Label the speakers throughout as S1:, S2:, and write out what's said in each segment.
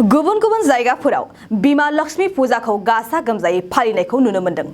S1: गुबुन गुबुन जायगाफोराव बिमा लक्ष्मी फुजाखौ गाजा गोमजायै फालिनायखौ नुनो मोनदों।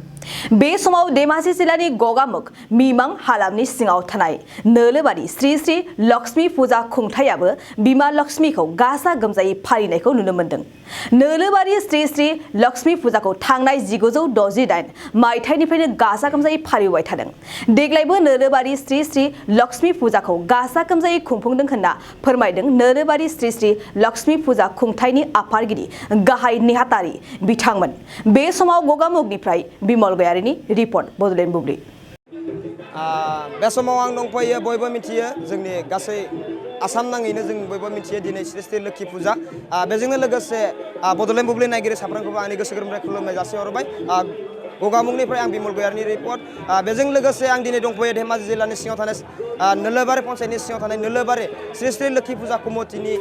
S1: बे समाव धेमाजि जिल्लानि गगामुख मिमां हालामनि सिङाव थानाय नोलोबारि श्री श्री लक्ष्मी फुजा खुंथायाबो बिमा लक्ष्मीखौ गाजा गोमजायै फालिनायखौ नुनो मोनदों। नोलोबारि श्री श्री लक्ष्मी फुजाखौ थांनाय 1968 मायथाइनिफ्रायनो गाजा गोमजायै फालिबाय थादों। देग्लायबो नोलोबारि श्री श्री लक्ष्मी फुजाखौ गाजा गोमजायै खुंफुंदों होनना फोरमायदों नोलोबारि श्री श्री लक्ष्मी फुजा खुंथायनि आफादगिरि गाहाय नेहाथारि बिथांमोन। बे समाव गगामुखनिफ्राय बिमल गयारिनि रिपर्ट बडलेण्ड बुब्लि।
S2: बे समाव आं दंफायो बयबो मिथियो जोंनि गासै आसाम नाङैनो जों बयबो मिथियो दिनै श्री श्री लोक्षि फुजा। बेजोंनो लोगोसे बडलेण्ड बुब्लि नायगिरि साफ्रोमखौबो आंनि गोसो गोरबोनिफ्राय खुलुमनाय जासिहरबाय। गगामुखनिफ्राय आं बिमल गयारिनि रिपर्ट। बेजों लोगोसे आं दिनै दंफायो धेमाजि जिल्लानि सिङाव थानाय नोलोबारि पन्सायतनि सिङाव थानाय नोलोबारि श्री श्री लोक्षि फुजा कमिटिनि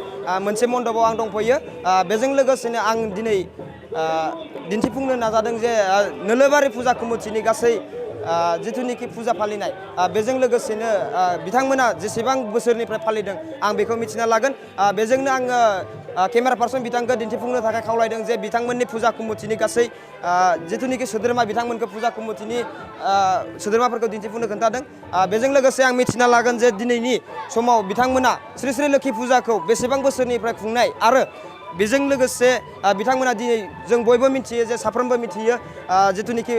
S2: मोनसे मण्डपाव आं दंफायो। बेजों लोगोसेनो आं दिनै दिन्थिफुंनो नाजादों जे नोलोबारि फुजा कमिटिनि गासै जिथुनिखि फुजा फालिनाय बेजों लोगोसेनो बिथांमोना जेसेबां बोसोरनिफ्राय फालिदों आं बेखौ मिथिना लागोन। बेजोंनो आङो केमेरा पार्सन बिथांखौ दिन्थिफुंनो थाखाय खावलायदों जे बिथांमोननि फुजा कमिटिनि गासै जिथुनिखि सोद्रोमा बिथांमोनखौ फुजा कमिटिनि सोद्रोमाफोरखौ दिन्थिफुंनो खोन्थादों। बेजों लोगोसे आं मिथिना लागोन जे दिनैनि समाव बिथांमोना श्री श्री लोक्षि फुजाखौ बेसेबां बोसोरनिफ्राय खुंनाय आरो बेजों लोगोसे बिथांमोना दिनै जों बयबो मिथियो जे साफ्रोमबो मिथियो जिथुनिखि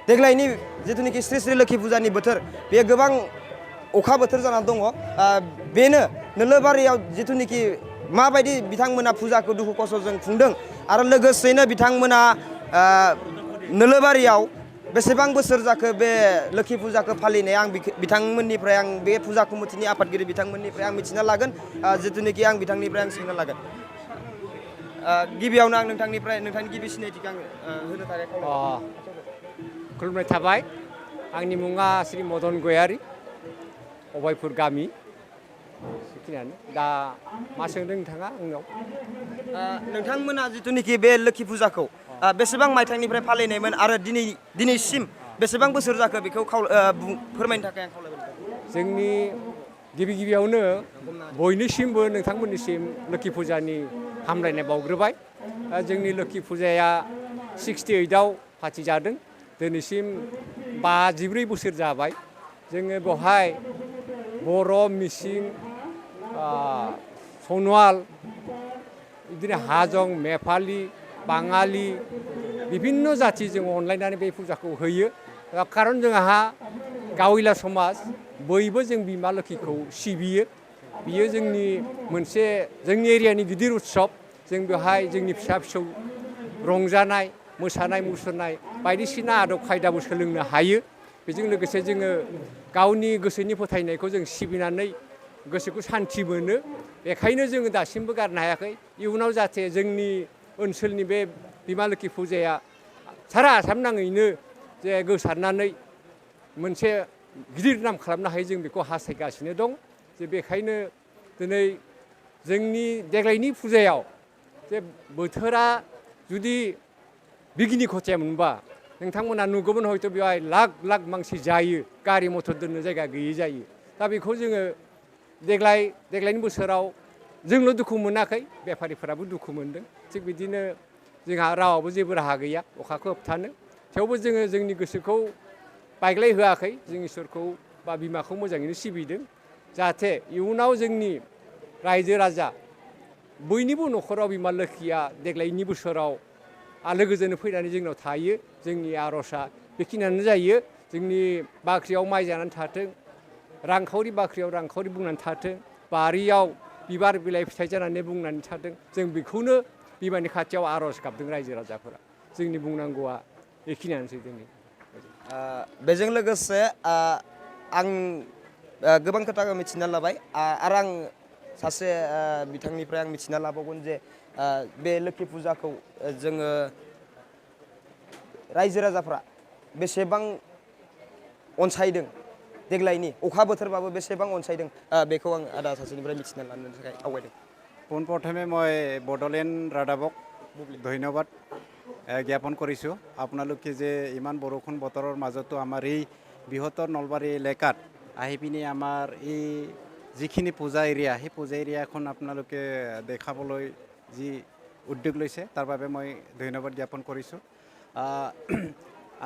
S2: देग्लायनि जिथुनिखि श्री श्री लोक्षि फुजानि बोथोर बेयो गोबां अखा बोथोर जानानै दङ। बेनो नोलोबारियाव जिथुनिखि माबायदि बिथांमोना फुजाखौ दुखु खस्थ'जों खुंदों आरो लोगोसेनो बिथांमोना नोलोबारियाव बेसेबां बोसोर जाखो बे लोक्षि फुजाखौ फालिनाया आं बिथांमोननिफ्राय आं बे फुजा कमिटिनि आफादगिरि बिथांमोननिफ्राय आं मिथिना लागोन। जिथुनिखि आं बिथांनिफ्राय आं सोंनो लागोन। गिबियावनो आं नोंथांनिफ्राय नोंथांनि गिबि सिनायथिखौ आं होनो थाखाय खावलायबाय।
S3: खुलुमनाय थाबाय। आंनि मुङा श्री मदन गयारि, अभयपुर गामि। बेखिनियानो। दा मा सोंदों नोंथाङा आंनाव?
S2: नोंथांमोना जिथुनिखि बे लोक्षि फुजाखौ बेसेबां मायथाइनिफ्राय फालिनायमोन आरो दिनैसिम बेसेबां बोसोर जाखो बेखौ फोरमायनो थाखाय आं खावलायबाय।
S3: जोंनि गिबियावनो बयनिसिमबो नोंथांमोननिसिम लोक्षि फुजानि हामलायनाय बावग्रोबाय। जोंनि लोक्षि फुजाया 68आव फाथिजादों। दिनैसिम 54 बोसोर जाबाय। जोङो बेवहाय बर', मिसिं, सनवाल, बिदिनो हाजं, नेपालि, बाङालि बिभिन्न जाथि जों अनलायनानै बे फुजाखौ होयो। खारन जोंहा गावलिया समाज बयबो जों बिमा लोक्षिखौ सिबियो। बियो जोंनि मोनसे जोंनि एरियानि गिदिर उत्सब। जों बेवहाय जोंनि फिसा फिसौ रंजानाय, मोसानाय मुसुरनाय बायदिसिना आदब खायदाबो सोलोंनो हायो। बेजों लोगोसे जोङो गावनि गोसोनि फोथायनायखौ जों सिबिनानै गोसोखौ सान्थि मोनो। बेखायनो जोङो दासिमबो गारनो हायाखै। इयुनाव जाहाथे जोंनि ओनसोलनि बे बिमा लोक्षि फुजाया सारा आसाम नाङैनो जे गोसारनानै मोनसे गिदिर नाम खालामनो हायो जों बेखौ हास्थायगासिनो दं। जे बेखायनो दिनै जोंनि देग्लायनि फुजायाव जे बोथोरा जुदि बिगिनि खथियामोनबा नोंथांमोना नुगौमोन हयथ' बेवहाय लाख लाख मानसि जायो, गारि मथर दोननो जायगा गैयै जायो। दा बेखौ जोङो देग्लायनि बोसोराव जोंल' दुखु मोनाखै, बेफारिफोराबो दुखु मोनदों। थिग बिदिनो जोंहा रावाबो जेबो राहा गैया अखाखौ होबथानो। थेवबो जोङो जोंनि गोसोखौ बायग्लाय होआखै। जों इसोरखौ बा बिमाखौ मोजाङैनो सिबिदों। जाहाथे इयुनाव जोंनि रायजो राजा बयनिबो न'खराव बिमा लोक्षिया देग्लायनि बोसोराव आलो गोजोनै फैनानै जोंनाव थायो। जोंनि आर'जआ बेखिनियानो जायो। जोंनि बाख्रियाव माइ जानानै थाथों, रांखावरि बाख्रियाव रांखावरि बुंनानै थाथों, बारियाव बिबार बिलाइ फिथाइ जानानै बुंनानै थाथों। जों बेखौनो बिमानि खाथियाव आर'ज गाबदों रायजो राजाफोरा। जोंनि बुंनांगौआ बेखिनियानोसै दिनै।
S2: बेजों लोगोसे आं गोबां खोथाखौ मिथिना लाबाय आरो आं सासे बिथांनिफ्राय आं मिथिना लाबावगोन जे बे लोक्षि फुजाखौ जोङो रायजो राजाफ्रा बेसेबां अनसायदों, देग्लायनि अखा बोथोरबाबो बेसेबां अनसायदों बेखौ आं आदा सासेनिफ्राय मिथिना लानो थाखाय आवगायदों।
S4: পোনপ্ৰথমে মই বড়োলেণ্ড ৰাদাবক ধন্যবাদ জ্ঞাপন কৰিছোঁ। আপোনালোকে যে ইমান বৰষুণ বতৰৰ মাজতো আমাৰ এই বৃহত্তৰ নলবাৰী এলেকাত আহি পিনি আমাৰ এই যিখিনি পূজা এৰিয়া সেই পূজা এৰিয়াখন আপোনালোকে দেখাবলৈ যি উদ্যোগ লৈছে তাৰ বাবে মই ধন্যবাদ জ্ঞাপন কৰিছোঁ।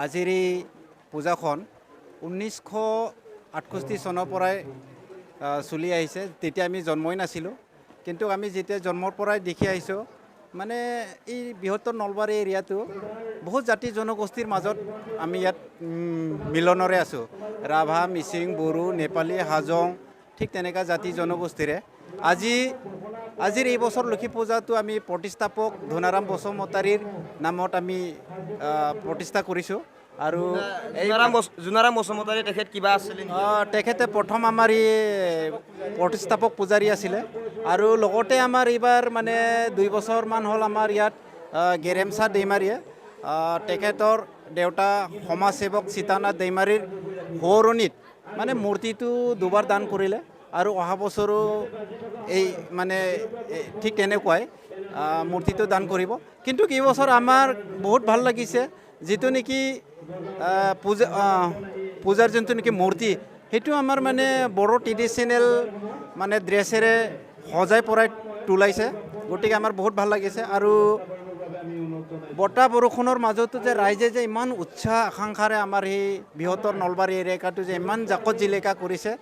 S4: আজিৰ এই পূজাখন 1968 চনৰ পৰাই চলি আহিছে। তেতিয়া আমি জন্মই নাছিলোঁ, কিন্তু আমি যেতিয়া জন্মৰ পৰাই দেখি আহিছোঁ মানে এই বৃহত্তৰ নলবাৰী এৰিয়াটো বহুত জাতি জনগোষ্ঠীৰ মাজত আমি ইয়াত মিলনৰে আছোঁ। ৰাভা, মিচিং, বড়ো, নেপালী, হাজং, ঠিক তেনেকুৱা জাতি জনগোষ্ঠীৰে আজিৰ এই বছৰ লক্ষী পূজাটো আমি প্ৰতিষ্ঠাপক ধনাৰাম বসুমতাৰীৰ নামত আমি প্ৰতিষ্ঠা কৰিছোঁ। আৰু
S2: জোনাৰাম বসুমতাৰী তেখেত কিবা আছিলে?
S4: তেখেতে প্ৰথম আমাৰ এই প্ৰতিষ্ঠাপক পূজাৰী আছিলে। আৰু লগতে আমাৰ এইবাৰ মানে 2 বছৰমান হ'ল আমাৰ ইয়াত গেৰেমচা দৈমাৰীয়ে তেখেতৰ দেউতা সমাজসেৱক সীতানাথ দৈমাৰীৰ সোঁৱৰণিত মানে মূৰ্তিটো 2বাৰ দান কৰিলে। আৰু অহা বছৰো এই মানে ঠিক তেনেকুৱাই মূৰ্তিটো দান কৰিব। কিন্তু কেইবছৰ আমাৰ বহুত ভাল লাগিছে, যিটো নেকি পূজাৰ যোনটো নেকি মূৰ্তি, সেইটো আমাৰ মানে বড়ো ট্ৰেডিশ্যনেল মানে ড্ৰেছেৰে সজাই পৰাই তোলাইছে। গতিকে আমাৰ বহুত ভাল লাগিছে। আৰু বতাহ বৰষুণৰ মাজতো যে ৰাইজে যে ইমান উৎসাহ আকাংক্ষাৰে আমাৰ সেই বৃহত্তৰ নলবাৰী এলেকাটো যে ইমান জাকত জিলিকা কৰিছে,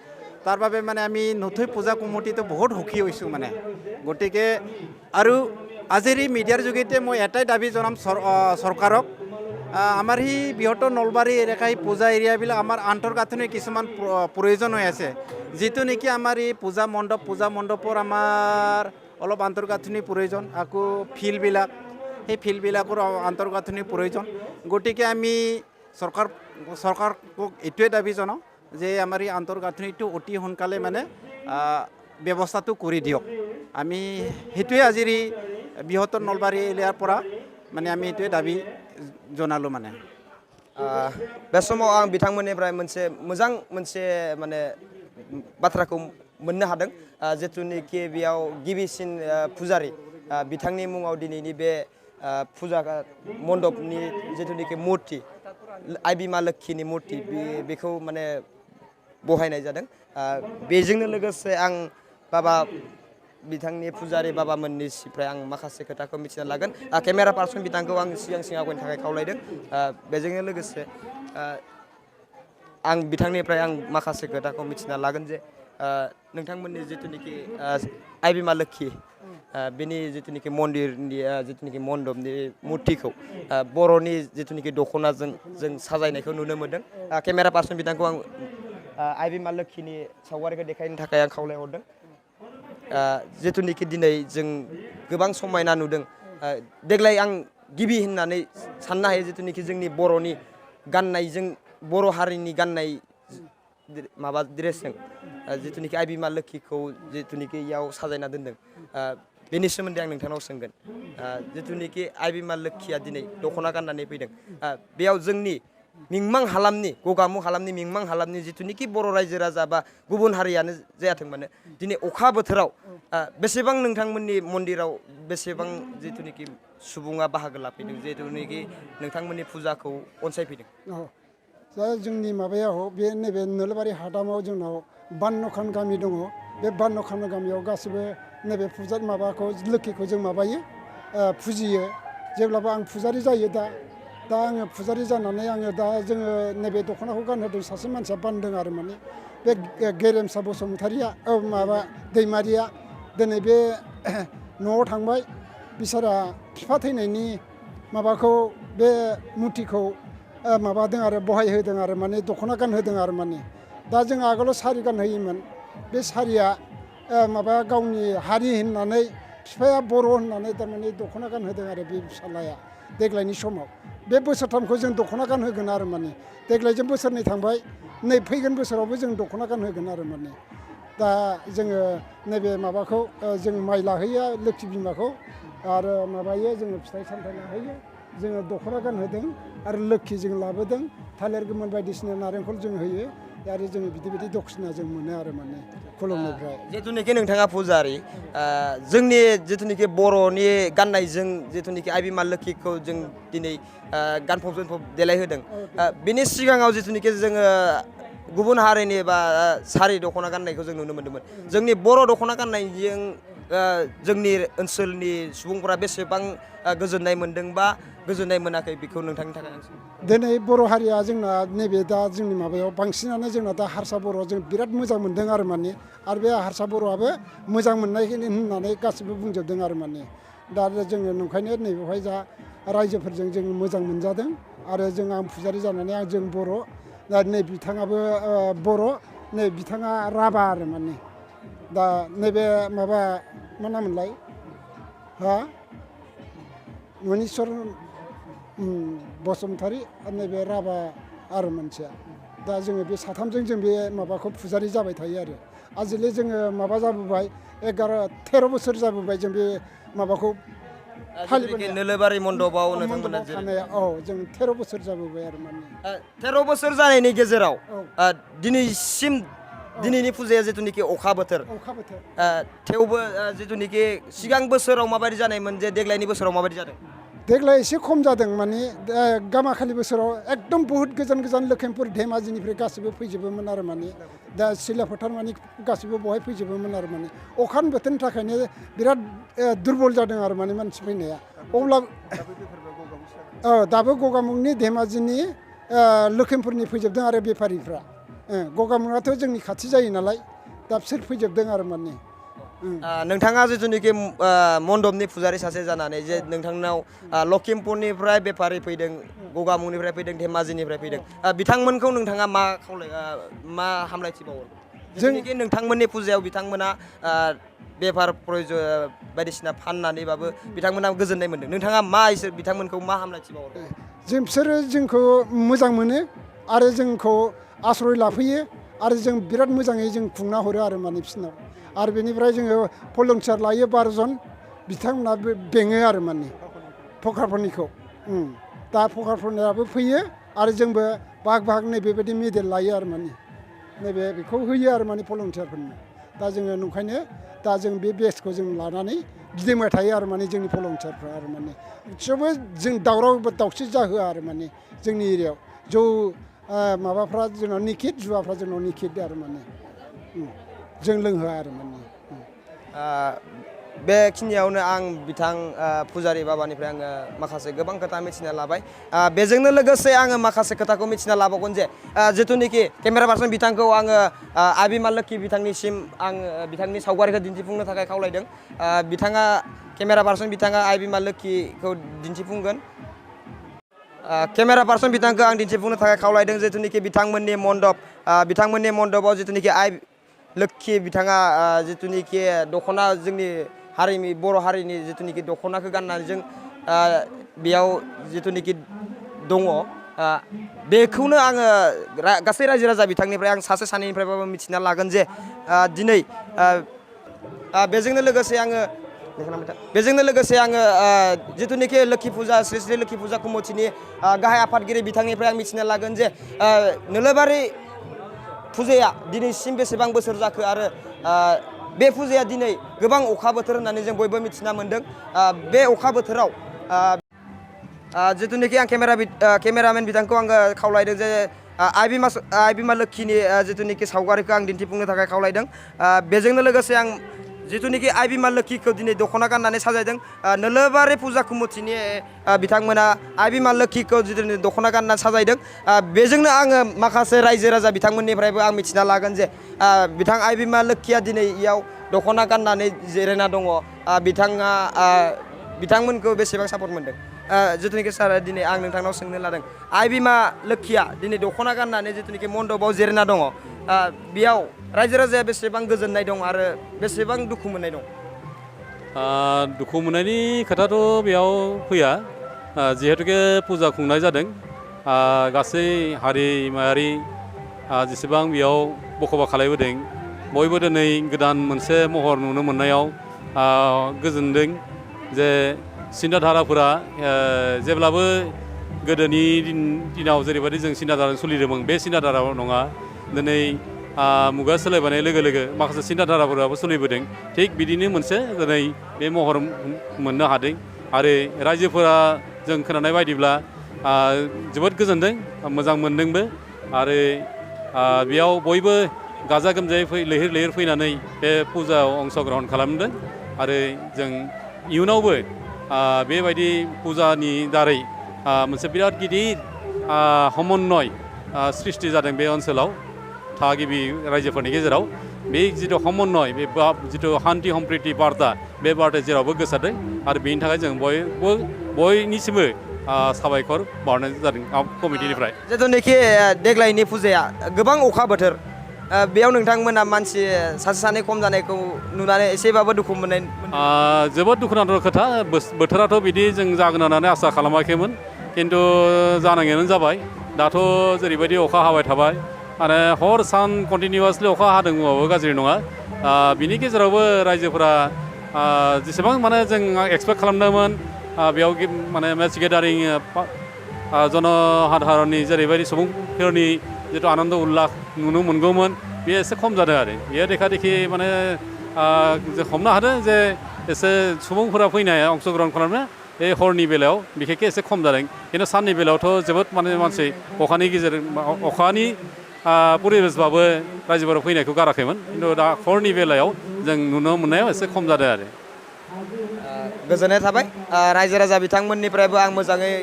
S4: তাৰ বাবে মানে আমি নথৈ পূজা কমিটিটো বহুত সুখী হৈছোঁ মানে। গতিকে আৰু আজিৰ এই মিডিয়াৰ যোগেদি মই এটাই দাবী জনাম চৰকাৰক, আমাৰ সেই বৃহত্তৰ নলবাৰী এলেকা এই পূজা এৰিয়াবিলাক আমাৰ আন্তঃগাঁথনিৰ কিছুমান প্ৰয়োজন হৈ আছে, যিটো নেকি আমাৰ এই পূজা মণ্ডপৰ আমাৰ অলপ আন্তঃগাঁথনিৰ প্ৰয়োজন। আকৌ সেই ফিল্ডবিলাকৰ আন্তঃগাঁথনিৰ প্ৰয়োজন। গতিকে আমি চৰকাৰক এইটোৱে দাবী জনাওঁ যে আমাৰ এই আন্তঃগাঁথনিটো অতি সোনকালে মানে ব্যৱস্থাটো কৰি দিয়ক। আমি সেইটোৱে আজিৰ এই বৃহত্তৰ নলবাৰী এৰিয়াৰ পৰা মানে আমি এইটোৱে दाबि जनालो माने
S2: बे समाव आं बिथांमोननिफ्राय मोनसे माने बाथ्राखौ मोननो हादों जितुनिखि बेयाव गिबिसिन फुजारि बिथांनि मुङाव दिनैनि बे फुजा मण्डपनि जितुनिखि मुर्ति आइ बिमा लोक्षिनि मुर्ति बेखौ माने बहायनाय जादों बेजोंनो लोगोसे आं बाबा बिथांनि फुजारि बाबा मोननिफ्राय आं माखासे खोथाखौ मिथिना लागोन केमेरा पार्सन बिथांखौ आं सिगां आवगायनो थाखाय खावलायदों बेजोंनो लोगोसे आं बिथांनिफ्राय आं माखासे खोथाखौ मिथिना लागोन जे नोंथांमोननि जितुनिखि आइ बिमा लोक्षि बेनि जितुनिखि मन्दिरनि जितुनिखि मण्डपनि मुर्तिखौ बर'नि जितुनिखि दख'नाजों जों साजायनायखौ नुनो मोनदों केमेरा पार्सन बिथांखौ आं आइ बिमा लोक्षिनि सावगारिखौ देखायनो थाखाय आं खावलायहरदों जितुनिखि दिनै जों गोबां समायना नुदों देग्लाय आं गिबि होननानै साननो हायो जितुनिखि जोंनि बर'नि गाननायजों बर' हारिनि गाननाय माबा ड्रेसजों जितुनिखि आइ बिमा लोक्षिखौ जितुनिखि इयाव साजायना दोनदों बेनि सोमोन्दै आं नोंथांनाव सोंगोन जितुनिखि आइ बिमा लोक्षिया दिनै दख'ना गाननानै फैदों बेयाव जोंनि मिंमां हालामनि गगामुग हालामनि मिंमां हालामनि जितुनिखि बर' रायजो राजा बा गुबुन हारियानो जायाथों मानो दिनै अखा बोथोराव बेसेबां नोंथांमोननि मन्दिराव बेसेबां जितुनिखि सुबुङा बाहागो लाफैदों जितुनिखि नोंथांमोननि फुजाखौ अनसायफैदों
S5: दा जोंनि माबायाव बे नैबे नोलोबारि हादामाव जोंनाव 52खान गामि दङ बे 52खान गामियाव गासिबो नैबे फुजा माबाखौ लोक्षिखौ जों माबायो फुजियो जेब्लाबो आं फुजारि जायो दा आङो फुजारि जानानै आङो दा जोङो नैबे दख'नाखौ गानहोदों सासे मानसिया बानदों आरो माने बे गेरेमसा बसुमतारिया माबा दैमारिया दिनै बे न'आव थांबाय बिसोरा बिफा थैनायनि माबाखौ बे मुर्तिखौ माबादों आरो बहाय होदों आरो माने दख'ना गानहोदों आरो माने दा जों आगोलाव सारि गानहोयोमोन बे सारिया माबा गावनि हारि होननानै बिफाया बर' होननानै थारमाने दख'ना गानहोदों आरो बे फिसालाया देग्लायनि समाव बे बोसोरथामखौ जों दख'ना गानहोगोन आरो माने देग्लायजों बोसोरनै थांबाय नै फैगोन बोसोरावबो जों दख'ना गानहोगोन आरो माने दा जोङो नैबे माबाखौ जों माइ लाहोयो लोक्षि बिमाखौ आरो माबायो जोङो फिथाइ सामथाइ लाहोयो जोङो दख'ना गानहोदों आरो लोक्षि जों लाबोदों थालिर गोमोन बायदिसिना नारेंखल जों होयो आरो जोङो बिदि दक्षिना जों मोनो आरो माने खुलुमनिफ्राय
S2: जितुनिखि नोंथाङा फुजारि जोंनि जितुनिखि बर'नि गाननायजों जितुनिखि आइ बिमा लोक्षिखौ जों दिनै गानफब जोमफब देलायहोदों बेनि सिगाङाव जितुनिखि जोङो गुबुन हारिनि बा सारि दख'ना गाननायखौ जों नुनो मोन्दोंमोन जोंनि बर' दख'ना गाननायजों जोंनि ओनसोलनि सुबुंफोरा बेसेबां गोजोननाय मोन्दों बा गोजोननाय मोनाखै बेखौ नोंथांनि थाखाय आं
S5: दिनै बर' हारिया जोंना नैबे दा जोंनि माबायाव बांसिनानो जोंना दा हारसा बर' जों बिराद मोजां मोनदों आरो माने आरो बे हारसा बर'आबो मोजां मोननाय होननानै गासिबो बुंजोबदों आरो माने दा जोङो नंखायनो नैबेवहाय जा रायजोफोरजों जों मोजां मोनजादों आरो जों आं फुजारि जानानै जों बर' दा नै बिथाङाबो बर' नै बिथाङा राभा आरो माने दा नैबे माबा मा नाममोनलाय हा मनिस्वर बसुमतारी आरो नैबे राभा आरो मोनसेया दा जोङो बे साथामजों जों बे माबाखौ फुजारि जाबाय थायो आरो आजिखालि जोङो माबा जाबोबाय 13 बोसोर जाबोबाय जों बे माबाखौ
S2: फालिबोनाय नोलोबारि मण्डपाव नोंथांमोना
S5: थानाया औ जों 13 बोसोर जाबोबाय आरो माने
S2: 13 बोसोर जानायनि गेजेराव दिनैसिम दिनैनि फुजाया जिथुनिखि अखा बोथोर थेवबो जिथुनिखि सिगां बोसोराव माबायदि जानायमोन जे देग्लायनि बोसोराव माबायदि जादों
S5: देग्लाय एसे खम जादों माने गामाखालि बोसोराव एकदम बहुत गोजान गोजान लखिमपुर धेमाजिनिफ्राय गासिबो फैजोबोमोन आरो माने दा सिलाफोथार माने गासिबो बहाय फैजोबोमोन आरो माने अखानि बोथोरनि थाखायनो बिराद दुरबल जादों आरो माने मानसि फैनाया अब्ला दाबो गगामुगनि धेमाजिनि लखिमपुरनि फैजोबदों आरो बेफारिफ्रा गगामुगआथ' जोंनि खाथि जायो नालाय दा बिसोर फैजोबदों आरो माने
S2: नोंथाङा जिथुनिखि मण्डपनि फुजारि सासे जानानै जे नोंथांनाव लखिमपुरनिफ्राय बेफारि फैदों गगामुगनिफ्राय फैदों धेमाजिनिफ्राय फैदों बिथांमोनखौ नोंथाङा मा हामलायथि बावो जिथुनिखि नोंथांमोननि फुजायाव बिथांमोना बेफार बायदिसिना फाननानैबाबो बिथांमोना गोजोननाय मोन्दों नोंथाङा बिथांमोनखौ मा हामलायथि बावो
S5: जों बिसोरो जोंखौ मोजां मोनो आरो जोंखौ आश्रय लाफैयो आरो जों बिराद मोजाङै जों खुंना हरो आरो माने बिसोरनाव आरो बेनिफ्राय जोङो भलुन्टियार लायो 12 जन बिथांमोना बेङो आरो माने फकारफोरनिखौ दा फकारफोरनियाबो फैयो आरो जोंबो बाहाग नैबेबायदि मेडेल लायो आरो माने नैबे बेखौ होयो आरो माने भलुन्टियारफोरनो दा जोङो नंखायनो दा जों बे बेचखौ जों लानानै गिदिंबाय थायो आरो माने जोंनि भलुन्टियारफ्रा आरो माने थेवबो जों दावराव दावसि जाहोआ आरो माने जोंनि एरियायाव जौ माबाफ्रा जोंनाव निखित जुवाफ्रा जोंनाव निखित आरो माने जों लोंहोआ आरो माने
S2: बेखिनियावनो आं बिथां फुजारि बाबानिफ्राय आङो माखासे गोबां खोथा मिथिना लाबाय बेजोंनो लोगोसे आङो माखासे खोथाखौ मिथिना लाबावगोन जे जिथुनिखि केमेरा पार्सन बिथांखौ आङो आबिमा लोक्षि बिथांनिसिम आं बिथांनि सावगारिखौ दिन्थिफुंनो थाखाय खावलायदों बिथाङा केमेरा पार्सन बिथाङा आबिमा लोक्षिखौ दिन्थिफुंगोन केमेरा पार्सन बिथांखौ आं दिन्थिफुंनो थाखाय खावलायदों जिथुनिखि बिथांमोननि मण्डपाव जिथुनिखि आइ लोक्षि बिथाङा जिथुनिखि दख'ना जोंनि हारिनि बर' हारिनि जिथुनिखि दख'नाखौ गाननानै जों बेयाव जिथुनिखि दङ बेखौनो आङो गासै रायजो राजा बिथांनिफ्राय आं सासे सानैनिफ्रायबाबो मिथिना लागोन जे दिनै बेजोंनो लोगोसे आङो जिथुनिखि लोक्षि फुजा श्री श्री लोक्षि फुजा कमिटिनि गाहाय आफादगिरि बिथांनिफ्राय आं मिथिना लागोन जे नोलोबारि फुजाया दिनैसिम बेसेबां बोसोर जाखो आरो बे फुजाया दिनै गोबां अखा बोथोर होननानै जों बयबो मिथिना मोन्दों बे अखा बोथोराव जिथुनिखि आं केमेरामेन बिथांखौ आङो खावलायदों जे आइबिमा लोक्षिनि जिथुनिखि सावगारिखौ आं दिन्थिफुंनो थाखाय खावलायदों बेजोंनो लोगोसे आं जिथुनिखि आइबिमा लोक्षिखौ दिनै दख'ना गाननानै साजायदों नोलोबारि फुजा कमिटिनि बिथांमोना आइबिमा लोक्षिखौ जिथुनि दख'ना गाननानै साजायदों बेजोंनो आङो माखासे रायजो राजा बिथांमोननिफ्रायबो आं मिथिना लागोन जे बिथां आइबिमा लोक्षिया दिनै इयाव दख'ना गाननानै जिरायना दङ बिथांमोनखौ बेसेबां सापर्ट मोनदों जिथुनिखि सार दिनै आं नोंथांनाव सोंनो लादों आइबिमा लोक्षिया दिनै दख'ना गाननानै जिथुनिखि मण्डपाव जिरायना दङ बेयाव रायजो राजाया बेसेबां गोजोननाय दं आरो बेसेबां दुखु मोननाय दं
S6: दुखु मोननायनि खोथाथ' बेयाव फैया जिहेतुके फुजा खुंनाय जादों गासै हारिमायारि जेसेबां बेयाव बख'बा खालायबोदों बयबो दिनै गोदान मोनसे महर नुनो मोननायाव गोजोनदों जे सिन्ताधाराफोरा जेब्लाबो गोदोनि दिनाव जेरैबायदि जों सिन्ताधारा सोलिदोंमोन बे सिन्ताधाराव नङा दिनै मुगा सोलायबोनाय लोगो लोगो माखासे सिन्ताधाराफोराबो सोलिबोदों थिग बिदिनो मोनसे दिनै बे महर मोननो हादों आरो रायजोफोरा जों खोनानाय बायदिब्ला जोबोद गोजोनदों मोजां मोनदोंबो आरो बेयाव बयबो गाजा गोमजायै लैहोर लैहोर फैनानै बे फुजायाव अंशग्रहण खालामदों आरो जों इयुनावबो बेबायदि फुजानि दारै मोनसे बिराद गिदिर समन्वय सृष्टि जादों बे ओनसोलाव थागिबि रायजोफोरनि गेजेराव बे जिथु समन्वय बे जिथु शान्ति सम्प्रिति बार्ता बे बार्ताया जेरावबो गोसारदों आरो बेनि थाखाय जों बयनिसिमबो साबायखर बावनाय जादों कमिटिनिफ्राय
S2: जिथुनिखि देग्लायनि फुजाया गोबां अखा बोथोर बेयाव नोंथांमोना मानसि सासे सानै खम जानायखौ नुनानै एसेबाबो दुखु मोननाय
S6: जोबोद दुखुनांथाव खोथा बोथोराथ' बिदि जों जागोन होननानै आसा खालामाखैमोन खिन्थु जानांगोन जाबाय दाथ' जेरैबायदि अखा हाबाय थाबाय आरो हर सान कन्टिनिउवासलि अखा हादोंबाबो गाज्रि नङा बिनि गेजेरावबो रायजोफोरा जेसेबां माने जों एक्सपेक्ट खालामदोंमोन बेयाव माने मेच गेदारिं जनसाधारननि जेरैबायदि सुबुंफोरनि जिथु आनन्द उल्लास नुनो मोनगौमोन बेयो एसे खम जादों आरो बेयो देखा देखि माने जों हमनो हादों जे एसे सुबुंफोरा फैनाय अंशग्रहण खालामनो बे हरनि बेलायाव बिखेखै एसे खम जादों खिन्थु साननि बेलायावथ' जोबोद माने मानसि अखानि परिबेसबाबो रायजोफोरा फैनायखौ गाराखैमोन खिन्थु दा हरनि बेलायाव जों नुनो मोननायाव एसे खम जादों आरो
S2: गोजोननाय थाबाय रायजो राजा बिथांमोननिफ्रायबो आं मोजाङै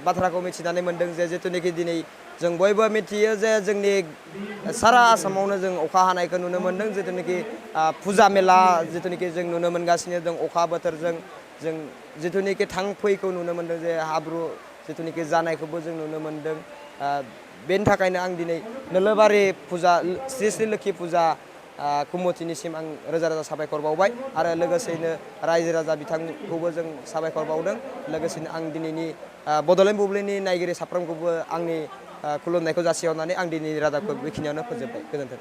S2: बाथ्राखौ मिथिनानै मोनदों जे जिथुनिखि दिनै जों बयबो मिथियो जे जोंनि सारा आसामावनो जों अखा हानायखौ नुनो मोनदों जिथुनिखि फुजा मेला जिथुनिखि जों नुनो मोनगासिनो दं अखा बोथोरजों जों जिथुनिखि थांफैखौ नुनो मोनदों जे हाब्रु जिथुनिखि जानायखौबो जों नुनो मोनदों बेनि थाखायनो आं दिनै नोलोबारि फुजा श्री श्री लोखि फुजा कमिटिनिसिम आं रोजा रोजा साबायखर बावबाय आरो लोगोसेनो रायजो राजा बिथांखौबो जों साबायखर बावदों लोगोसेनो आं दिनैनि बड'लेण्ड बुब्लिनि नायगिरि साफ्रोमखौबो आंनि खुलुमनायखौ जासिहरनानै आं दिनैनि रादाबखौ बेखिनियावनो फोजोबबाय गोजोन्थों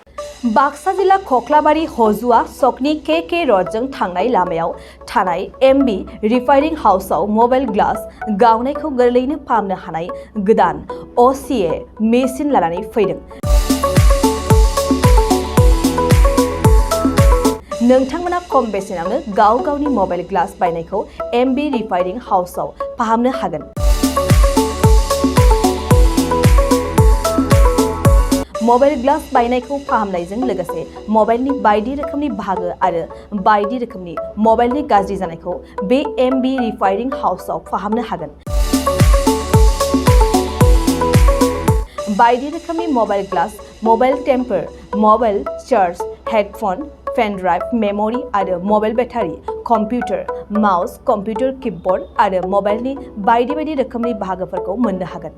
S1: बाक्सा जिल्ला खख्लाबारि हजुआ सकनि के रडजों थांनाय लामायाव थानाय MB रिफाइनिं हाउसआव मबाइल ग्लास गावनायखौ गोरलैयैनो फाहामनो हानाय गोदान OCA मेसिन लानानै फैदों। नोंथांमोना खम बेसेनावनो गावनि मबाइल ग्लास बायनायखौ MB रिफाइनिं हाउसआव फाहामनो हागोन। मबाइल ग्लास बायनायखौ फाहामनायजों लोगोसे मबाइलनि बायदि रोखोमनि बाहागो आरो बायदि रोखोमनि मबाइलनि गाज्रि जानायखौ बे MB रिफाइनिं हाउसआव फाहामनो हागोन। बायदि रोखोमनि mobile glass, mobile temper, mobile charge, headphone, pen drive, memory आरो mobile battery, computer, mouse, computer keyboard आरो मबाइलनि बायदि रोखोमनि बाहागोफोरखौ मोननो हागोन।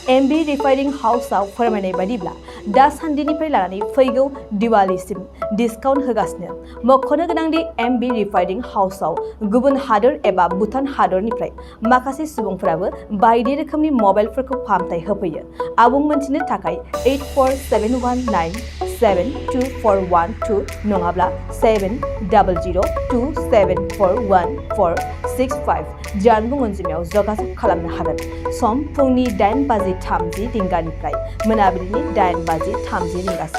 S1: MB रिफाइनिं हाउसआव फोरमायनाय बायदिब्ला दासान्दिनिफ्राय लानानै फैगौ दिवालीसिम डिसकाउन्ट होगासिनो। मख'नो गोनांदि MB रिफाइनिं हाउसआव गुबुन हादोर एबा भुटान हादरनिफ्राय माखासे सुबुंफोराबो बायदि रोखोमनि मबाइलफोरखौ फाहामथाय होफैयो। आबुं मोनथिनो थाखाय 8471972412 नङाब्ला 7002741465 जानबुं अनजिमायाव जगाजग खालामनो हागोन। सम फुंनि 8:30 रिंगानिफ्राय मोनाबिलिनि 8:30 रिंगासिम।